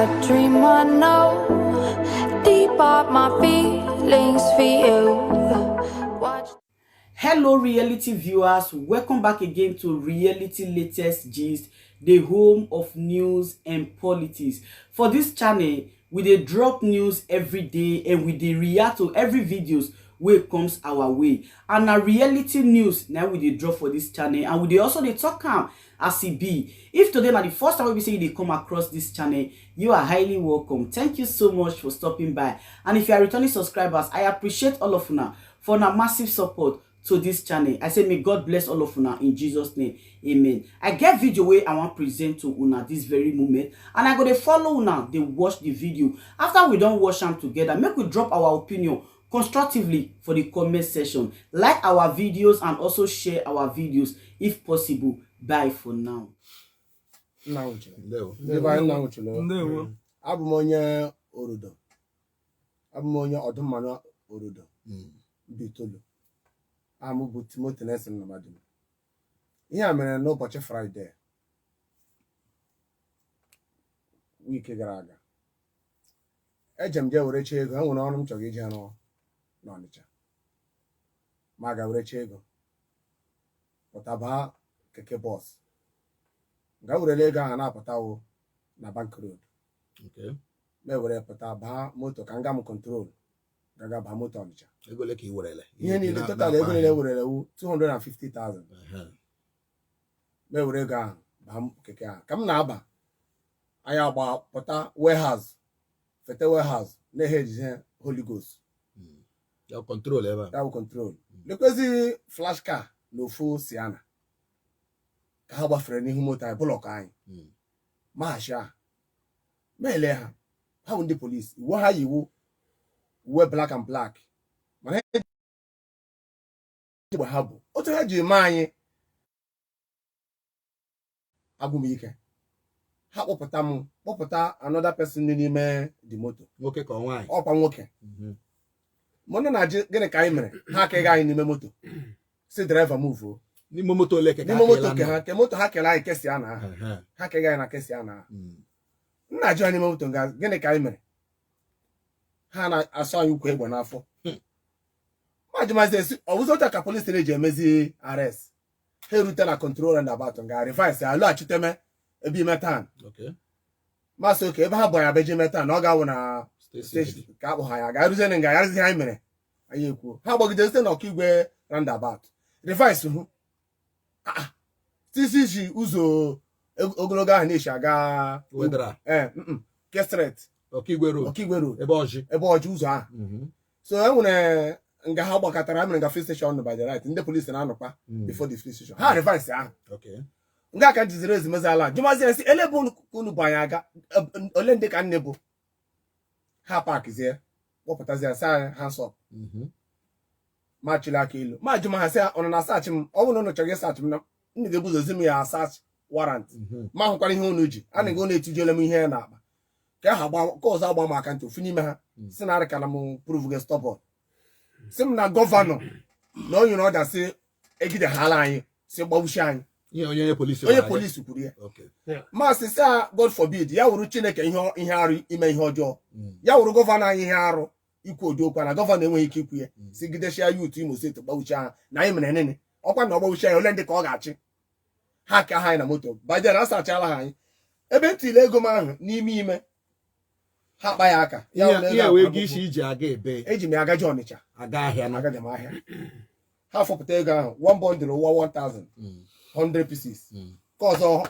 a dream I know. Deep up my feelings for you. Watch. Hello reality viewers, welcome back again to Reality Latest Gist, the home of news and politics. For this channel, we dey drop news every day and we dey react to every videos wey comes our way. And na reality news now we dey drop for this channel, and we dey also dey talk am as e be. If today na the first time we say you dey come across this channel, you are highly welcome. Thank you so much for stopping by. And if you are returning subscribers, I appreciate all of una for una massive support to this channel. I say may God bless all of una in Jesus name, amen. I get video wey I wan present to una this very moment, and I go dey follow una dey watch the video. After we don watch am together, make we drop our opinion constructively for the comment section. Like our videos and also share our videos if possible. Bye for now. Abumonye Orodo. Abumonye Odomana Orodo. Bitolo. Amu Timothy Nelson Namadu. Ihe mere n'ụbọchị Friday. Week gara aga. Ejem je were chego, enwere ọrụ m chọrọ ije arụ n'Ọnịcha. Ma ga were chego. Pụtaba keke bus. Ga were ego ahụ na-apụtawo na Bank Road. Okay. Me were pụta ba moto ka nga m control. Gaga ba moto Ọnịcha. Ego le ka I werele. Ihe niile total ego niile werele wu 250,000. Me were ego ahụ ba keke ahụ. Ka m na-aba anyị agba pụta warehouse. Fete warehouse na-ejize Holy Ghost. Ya control ebe. Ya control. Lekwezi flash car n'ofu Siana. Ka ha gbafere n'ihu moto anyị block anyị. Mahasha. Mele ha. Ha bụ ndị police. Iwu ha yiwu uwe black and black. Mana egbe ha bụ. Otu ha ji eme anyị agụmike. Ha kpọpụta another person n'ime the moto. Nwoke ka nwaanyị. Ọkwa nwoke. Mụ na gịnị ka anyị mere? Ha ka anyị n'ime moto. Si driver move. N'ime moto ole ka n'ime moto ke moto ha kele anyị kesi ana ha. Ha ka anyị na kesi ana. Nna jụ n'ime moto nga gịnị ka anyị mere? Ha na asọ anyị ukwu egbe n'afọ. Ma jụmazi esi ọ bụzọ otu ka police na-eji emezi arrest. Ha erute na control roundabout nga revise alụ achiteme ebe metan. Okay. Masị oke ebe ha bụ ya beji metan ọ ga-awụ na station ka akpụ ha ya ga-arụzie nga yarụzi anyị mere. Anyị ekwu ha gbagide site na ọkaigwe roundabout. Revise hụ. Tisi ji ụzọ ogologo ahụ na-eshi aga Wedra. Kestret. Ọkaigwe road. Ebe ọjị ụzọ ahụ. So enwere nga ha gbakọtara mere nga free station by the right. Ndị police na-anọkwa before the free station. Ha revise ahụ. Okay. Nga ka jizere ezimezi ala. Jụmazi esi ele bụ unu bụ anyị aga ole ndị ka nne bụ. Ha parkzie. Kpọpụtazie sa hands up. Ma chili aka ilu. Ma jụma ha sị ọnụ na search m. Ọ bụrụ na unu chọrọ search m na ndị ga-ebuzo zi m ya search warrant. Ma hụkwara ihe unu ji. A na-ego na-etijole m ihe na-akpa. Ka ha gba ka ọzọ agba m aka ntị ofu n'ime ha. Si na arịkala m prove gị stubborn. Si m na gọvanọ na onye ọda si egide ha ala anyị si gbawushi anyị. Onye polisi kwuru ya. Ma sị sa God forbid ya wuru Chineke ihe arụ ime ihe ọjọọ. Ya wuru gọvanọ anyị ihe arụ ikwu odi okwu na gọvanọ enweghị ike ikwu ya. Si gideshia youth Imo State gbawushi ha na anyị mere nene. Ọkwa na ọgbawushi ya ole ndị ka ọ ga-achị. Ha ka ha anyị na moto. Bajere asachala ha anyị. Ebe ntile ego m ahụ n'ime ime. Ha kpa ya aka. Ya wee gị isi iji aga ebe. Eji m agaje Ọnịcha. Aga ahịa na agaje m ahịa. Ha fọpụta ego ahụ. One bundle ụwa 1,000. 100 pieces. Ka ọzọ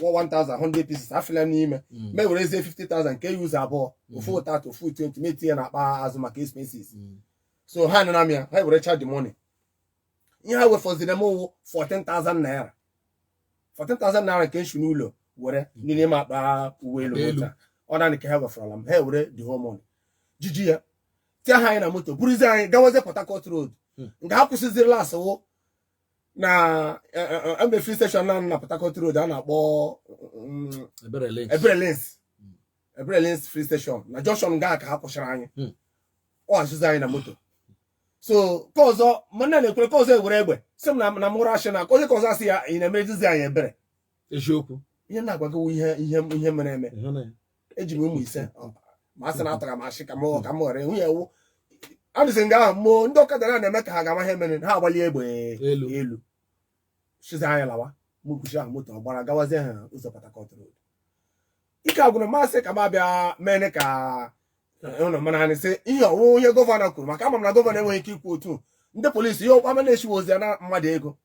1,100 pieces afịla n'ime. Me werezie 50,000 nke use abụọ. Ofu ụtatụ, ofu 20 metinye na akpa azụ maka expenses. So ha nọ na m ya. Ha were charge the money. Ihe ha wefọziri m ụwụ 14,000 naira. 14,000 naira nke nshi n'ụlọ were n'ime akpa uwe elu. Ọ na nke ha wefọrọla m. Ha were the whole money. Jiji ya. Tia ha anyị na moto. Buruzie anyị gawazie Port Harcourt Road. Nga ha kwụsịziri last wụ na mbe free station na Port Harcourt Road a na-akpọ Ebere Links free station na junction nga ka ha kwụsịrị anyị. Ọ azụzi anyị na moto. So ka ọzọ mụnne na-ekwere ka ọzọ ewere egbe si m na mụrụ ashị na onye ka ọzọ asị ya ị na-emejizi anyị ebere. Eziokwu. Ihe na-agwago ihe mere eme. eji m ụmụ ise ma asị na atara m ashị ka m ghọrọ nwunye ewu adịsị nga ahụ mmụọ ndị ọkada na-eme ka ha ga-ama ihe mere ha agbalie egbe elu chizi anya lawa mụkwuchi ahụ moto gbara gawazie ha ụzọ Port Harcourt Road ike agwụna masị ka m abịa mere ka ụlọ mana anyị sị ihe ọwụ ihe gọvanọ kwuru maka ama m na gọvanọ enweghị ike ikwu otu ndị polisi ihe ọkwa na-echiwe ozi ya na mmadụ ego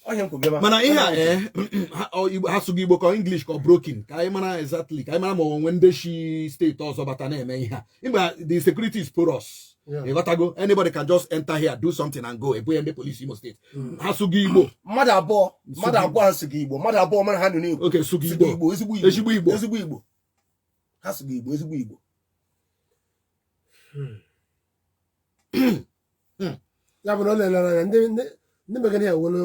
onye nkwụ mana ihe a ha sụgo Igbo ka English ka broken ka anyị mara exactly ka anyị mara ma onwe ndị shi steeti ọzọ bata na-eme ihe a mgbe the security is porous ịghọtago anybody can just enter here do something and go ebunye ndị polisi Imo steeti ha sụgo Igbo mmadụ abụọ ha sụgo Igbo mmadụ abụọ mara ha nọ n'Igbo oke sụgo Igbo ezigbo Igbo ha sụgo Igbo ezigbo Igbo ya bụ na ọ lelere anya ndị megana ya wụrụ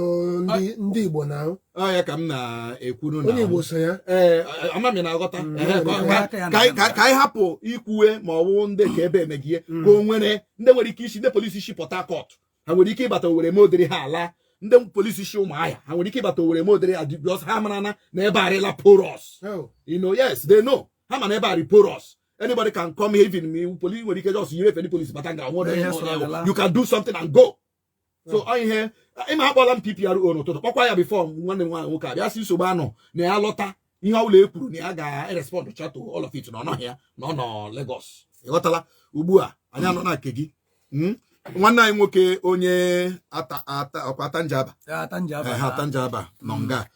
ndị Igbo na ya ka m na-ekwuru onye Igbo so ya amami na-aghọta ka anyị hapụ ikwuwe ma ọ bụ ndị ka ebe emegie ka o nwere ndị nwere ike isi ndị polisi shi Port Harcourt ha nwere ike ịbata Owerri ma odiri ha ala ndị polisi shi Ụmụahịa ha nwere ike ịbata Owerri ma odiri because ha mara na ebe arịla porous yes they know ha ma na ebe arị porous anybody can come here even police nwere ike just yiri efe ndị polisi bata nga you can do something and go so ihe ịma akpọla m PPRO n'ụtụtụ kpọkwa ya before nwanne m nwaanyị nwoke abịa si nsogbu anọ na ya lọta ihe ọbụla e kwuru na ya ga-respond chato all of it na ọ nọghị ya na ọ nọ Lagos ịghọtala ugbu a anyị anọ na nke gị nwanne anyị nwoke onye ata njaba nọ nga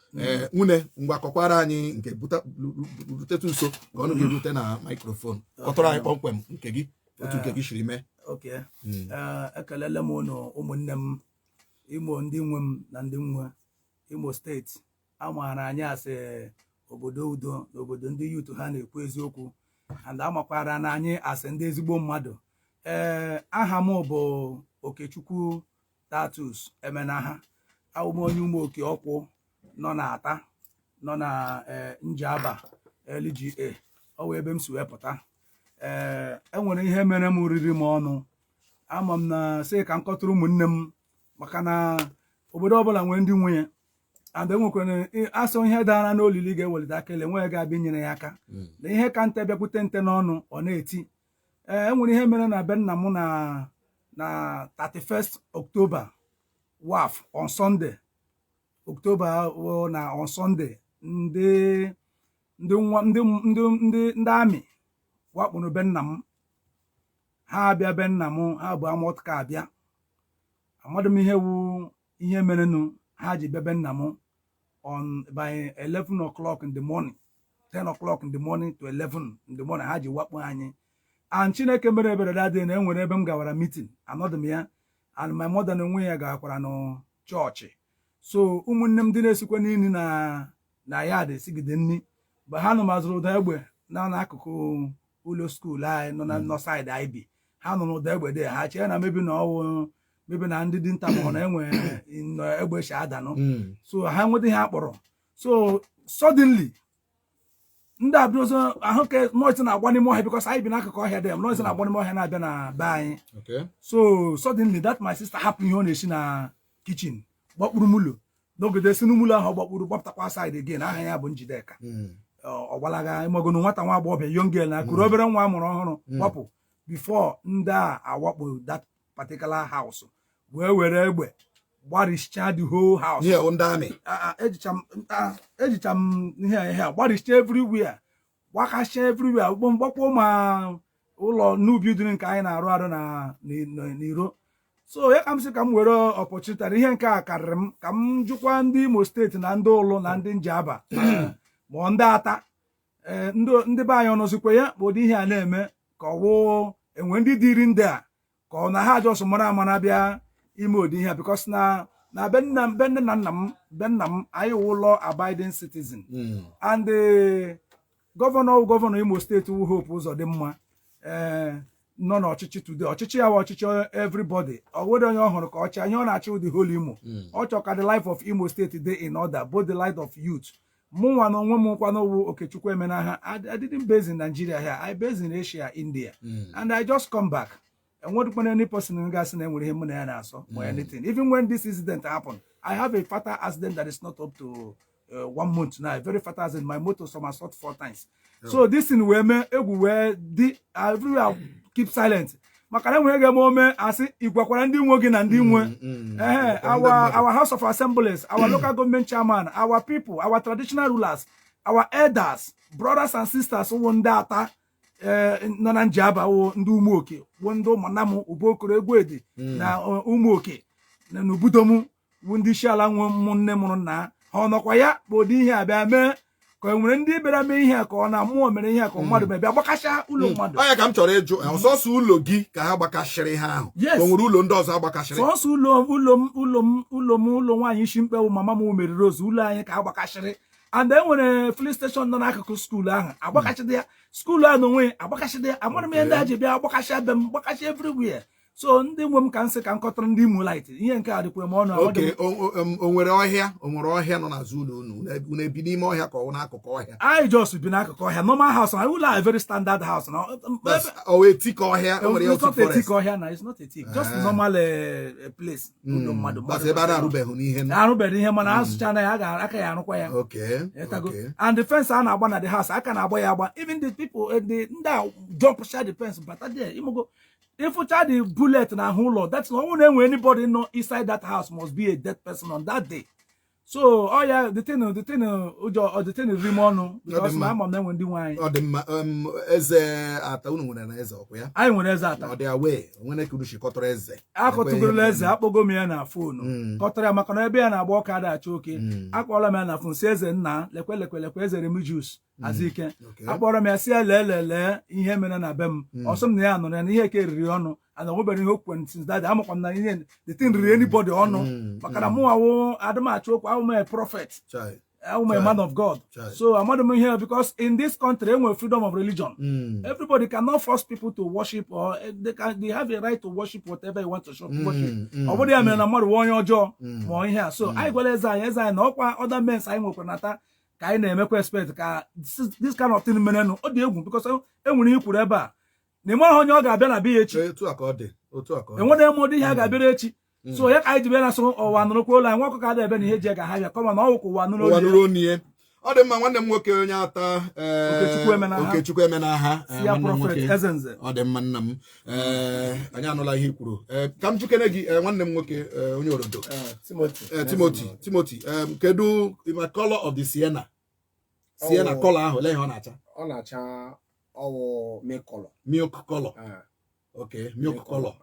nwune mgbakọkwara anyị nke butetu nso ka ọnụ gị rute na microphone kọtọrọ anyị kpọmkwem nke gị otu nke gị shiri mee ekelele m ụnụ ụmụnne m Imo ndị nwe m na ndị nwe Imo steeti amaara anyị asị obodo udo na obodo ndị yutu ha na-ekwu eziokwu and amakwara na anyị asị ndị ezigbo mmadụ aha m bụ Okechukwu Tatus Emenaha awụ m onye Ụmụoke Ọkwụ nọ na Ata nọ na Njaba LGA ọ wee ebe m si wepụta enwere ihe mere m riri m ọnụ ama m na sị ka m kọtụrụ ụmụnne m maka na obodo ọbụla nwere ndị nwunye and enwekwara asọ ihe dara n'olili ga-ewelite aka ele nwe ga-abịa nyere ya aka na ihe ka nte bịakwute nte n'ọnụ ọ na-eti enwere ihe mere na be nna m na 31st October waf on Sunday October na on Sunday ndị amị wakpụrụ be nna m ha abịa be nna m ha bụ amọt ka abịa amadụ m ihe wu ihe merenụ ha ji bebe nna m on by 11 o'clock in the morning 10 o'clock in the morning to 11 in the morning ha ji wakpo anyị and Chineke mere ebere dadị na enwere ebe m gawara meeting anọdụ m ya and my mother na onwe ya gakwara na chọọchị so ụmụnne m ndị na-esikwa n'ini na ya dị sigide nni mgbe ha nọ mazụrụ ụda egbe na n'akụkụ ụlọ skuul anyị nọ na nọsaịdị anyị bi ha nọ n'ụda egbe dị ha chee na mebi na ọwụ mebi na ndị dinta ma ọ na-enwe egbe shi adanụ so ha nweta ihe akpọrọ so suddenly ndị abịa ọzọ ahụ ka noise na-agba n'ime ọhịa because anyị bi n'akụkụ ọhịa dị noise na-agba n'ime ọhịa na-abịa na be anyị so suddenly that my sister hapụ ihe ọ na-esi na kitchen gbakpuru mulo n'ogede si n'umulo ahụ gbakpuru gbapụtakwa side again aha ya bụ Njideka ọ gbalaga ịmagonu nwata nwa agbọghọbịa young girl na kuru obere nwa amụrụ ọhụrụ gbapụ before ndị a awakpo that particular house wee were egbe gbarichaa the whole house ejicha m ihe gbarichaa everywhere gbakasịa everywhere mgbakpọ ma ụlọ new building nke anyị na-arụ arụ n'iro so ya ka m sị ka m were opportunity ihe nke a karịrị m ka m jụkwa ndị Imo steeti na ndị ụlụ na ndị Njaba ma ndị Ata ndị be anyị ọnọzikwa ya bụ ụdị ihe a na-eme ka ọwụ enwe ndị dịrị ndị a ka ọ na ha jọsọ mara amara bịa ime ụdị ihe because na be nne na nna m anyị ụlọ abiding citizen and gọvanọ Imo steeti wu Hope Uzodimma nọ n'ọchịchị today ọchịchị ya wa ọchịchị everybody ọ nwere onye ọhụrụ ka ọchị ihe ọ na-achị ụdị whole Imo ọ chọ ka the life of Imo State dey in order both the life of youth mụnwa na onwe m nkwanụ Okechukwu Emenaha I didn't base in Nigeria here I based in Asia India and I just come back enwedukwana any person gasị na enwere ihe mụ na ya na-asọ or anything even when this incident happened I have a fatal accident that is not up to 1 month now, very fatal accident. My motor somersault 4 times. So this thing everywhere everywhere keep silent. Makana we get moment as igwakwara ndi nwogi na ndi nwe. Our house of assemblies, our local government chairman, our people, our traditional rulers, our elders, brothers and sisters who won data no na njaba wo ndi umuoke, wondo manamu ubokoro egwedi na umuoke na nubudomu wundi shala nne mụrụ na ha nọkwa ya bụ ụdị ihe abịa mee ka enwere ndị bịara mee ihe ka ọ na mmụọ mere ihe ka mmadụ bịa gbakasha ụlọ mmadụ. Onye ka m chọrọ ịjụ ọsọsọ ụlọ gị ka ha gbakashịrị ha ahụ o nwere ụlọ ndị ọzọ agbakashịrị? Sọsọ ụlọ nwaanyị isi mkpewu mama m mere Rose ụlọ anyị ka agbakashịrị and enwere filling station nọ n'akụkụ skuul ahụ agbakashịdị ya skuul ahụ n'onwe agbakashịdị ya amara m ihe ndị a ji bịa agbakasha be m gbakasha everywhere. So ndị nwe m ka nsị ka nkọtara ndị Imo Light ihe nke a dịkwa m ọnụ. O nwere ọhịa nọ n'azụ ụlọ unu ebi n'ime ọhịa ka ọ n'akụkụ ọhịa? I just bi n'akụkụ ọhịa, normal house. I will have a very standard house now. Etik ọhịa? It's not a thick ọhịa now. It's not a thick, just normal place. Ebe a na-arụbeghị n'ihe arụbeghị ihe mana asụcha na ya aka ya arụkwa ya. And the fence a na-agba na the house aka na-agba ya agba. Even the people ndị a jump share the fence bata there imogo. If you try the bullet in a whole lot, that's not when anybody know inside that house must be a dead person on that day. So, oh yeah, the thing is remono because my mom then when the wine. Or the eze ata unu nwere na eze ọkụ ya? I nwere eze ata. Ọ dị away, onwere ka udushi kọtara eze. Akọtugoro eze akpọgo m ya na phone. Kọtara maka na ebe ya na-agba ọka ada achọ oke. Akpọla m ya na phone si eze nna lekwe eze remi juice. Azike. Akpọrọ m ya si lelele ihe mere na be m. Ọsọ m na ya nọrọ na ihe ka eriri ọnụ. And nobody who went since that I'm not the thing really anybody on no. But I I'm a prophet. I'm a man of God. So I'm not here because in this country we have freedom of religion. Everybody cannot force people to worship or they have a right to worship whatever you want to worship. Nobody I mean I'm not one your jaw more here. So I go as I know other men I will pranata kind of make expect this kind of thing men because when you put ever ne mo onye ọ ga-abịa na be echi otu aka ọ dị enwere modi ihe ga-abịa echi so ya ka anyị jibe na so ọwa nụrụ kwa ụlọ anyị nwakọ ka ada ebe na ihe ji ga ha bịa kọma na ọwụ ụwa nụrụ onye ọ dị mma nwanne m nwoke onye ata Okechukwu emena ha ya prophet Ezenze ọ dị mma nna m anyị anụla ihe kwuru ka m jukene gị nwanne m nwoke onye orodo Timothy kedu the color of the sienna color ahụ lee ihe ọ na-acha milk color. Okay, milk color.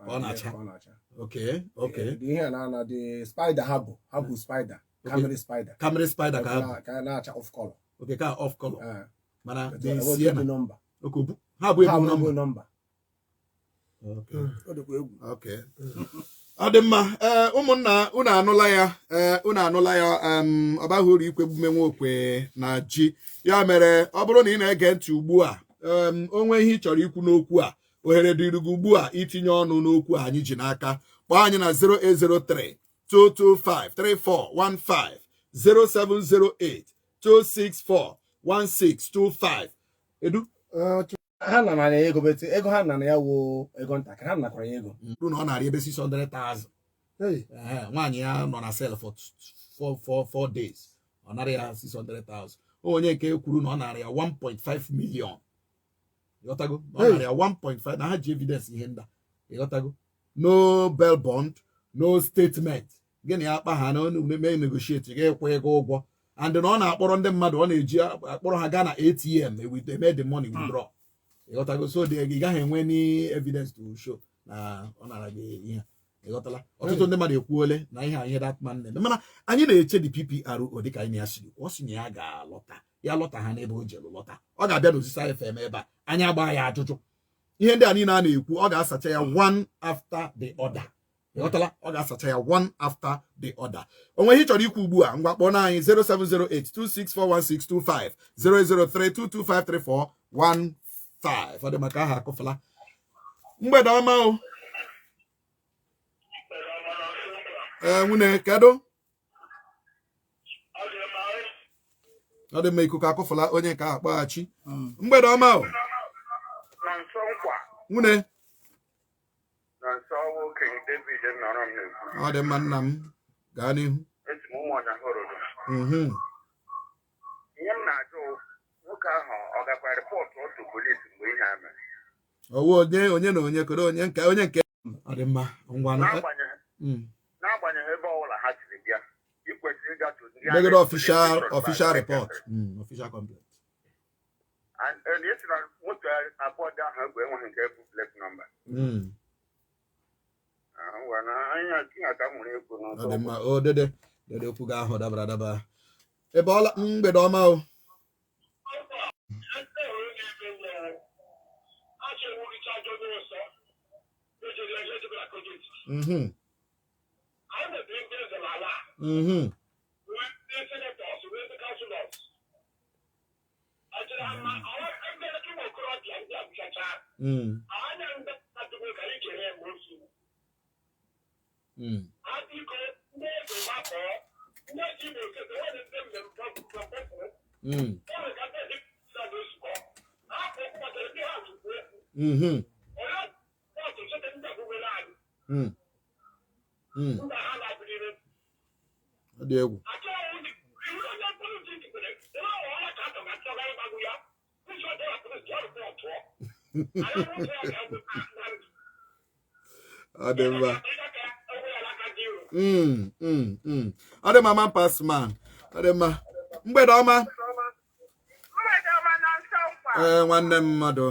Okay. The spider habu spider. Camera spider. Camera spider ka off color. Okay, ka off color. Mana the sienna number. Okay. Habu number. Okay. Ademma ụmụnna unu anụla ya ọbahụrụ ikwe gbume nwokwe na ji ya mere ọ bụrụ na ị na-ege ntị ugbu a onwe ihe ị chọrọ ikwu n'okwu a ohere dịrị gị ugbu a itinye ọnụ n'okwu a anyị ji n'aka kpọọ anyị na 0803 225 3415 0708 264 1625 edu ha na na ego bete ego ha na ya wo ego ntakịrị ha nakwara ya ego na ọ na-arị ebe 600,000 nwaanyị ya nọ na sel for 4 days ọ narị ya 600,000 onye nke kwuru na ọ narị ya 1.5 million ịghọtago ọ narị ya 1.5 na ha ji evidence ihe nda ịghọtago no bail bond no statement gịnị ya akpa ha na mee negotiate ga-ekwe ego ụgwọ and na ọ na-akpọrọ ndị mmadụ ọ na-eji akpọrọ ha gaa na ATM with made the money withdraw ịghọtago so ị gaghị enwe ni evidence to show na ọ nara gị ihe ịghọtala ọtụtụ ndị mmadụ ekwuole na ihe that man na-eme mana anyị na-eche dị PPRO dịka anyị na-asị ọ sị na ya ga-alọta ya lọta ha n'ebe o jelu lọta ọ ga-abịa n'osisi FM ebe a anyị agba ya ajụjụ ihe ndị a niile a na-ekwu ọ ga-asacha ya one after the other ịghọtala ọ ga-asacha ya one after the other onwe ihe chọrọ ikwu ugbu a ngwa kpọọ na anyị 07082641625 003225341 ọ dị maka aha akụfala mgbede ọma o nwune kedu ọ dị mma ikuku akụfala onye nke ahụ kpaghachi mgbede ọma o nwune ọ dị mma nna m gaa n'ihu nwoke ahụ ọ gakwa rịpọtụ otu polisi mgbe ihe a mere? Owo onye na onye koro onye nke ọ dị mma ngwa n'agbanyeghị ebe ọbụla ha siri bịa ikwesịrị ịgatụ ndị megide official report official complaint and esi na moto abụọ dị ahụ egwu enweghị nke bụ plate number. ọ dị mma o dede okwu gị ahụ dabara adaba ebe ọla mgbede ọma o dị egwu ọ dị mma ọ dị mma pass man ọ dị mma mgbede ọma nwanne m mmadụ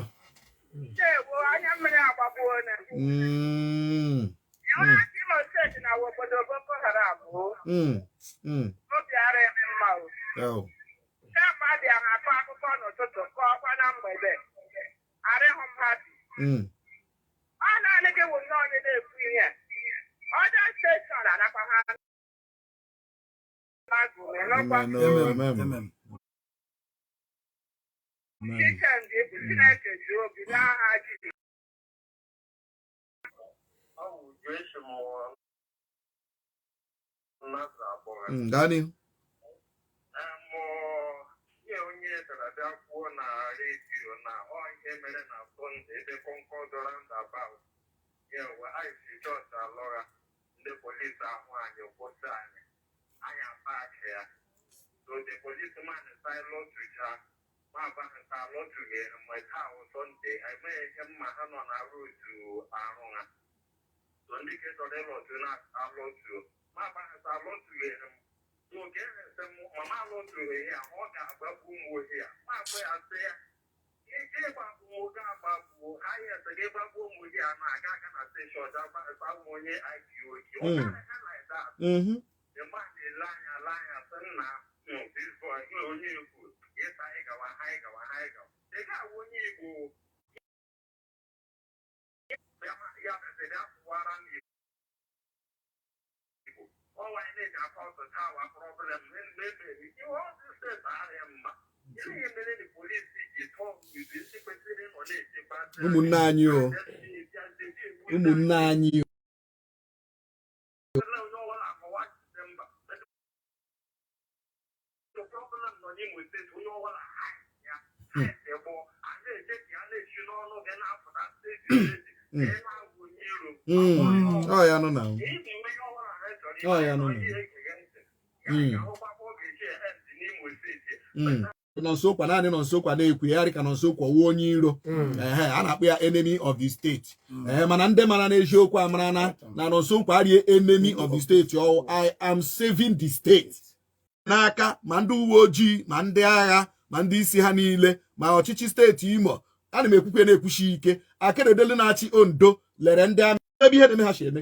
Gani ụmụnne anyị o ụmụnne anyị ọ ya nọ na nọ nso kwa naanị nọ nso kwa na-ekwugharị ka nọ nso kwa wuo onye iro a na-akpọ ya enemy of the state mana ndị mara n'eziokwu amara na nọ nso kwa arie enemy of the state I am saving the state n'aka ma ndị uwe ojii ma ndị agha ma ndị isi ha niile ma ọchịchị steeti Imo ana m ekwukwe na-ekwuchi ike Akeredolu na-achị Ondo lere ndị amị ebe ihe na-eme ha si eme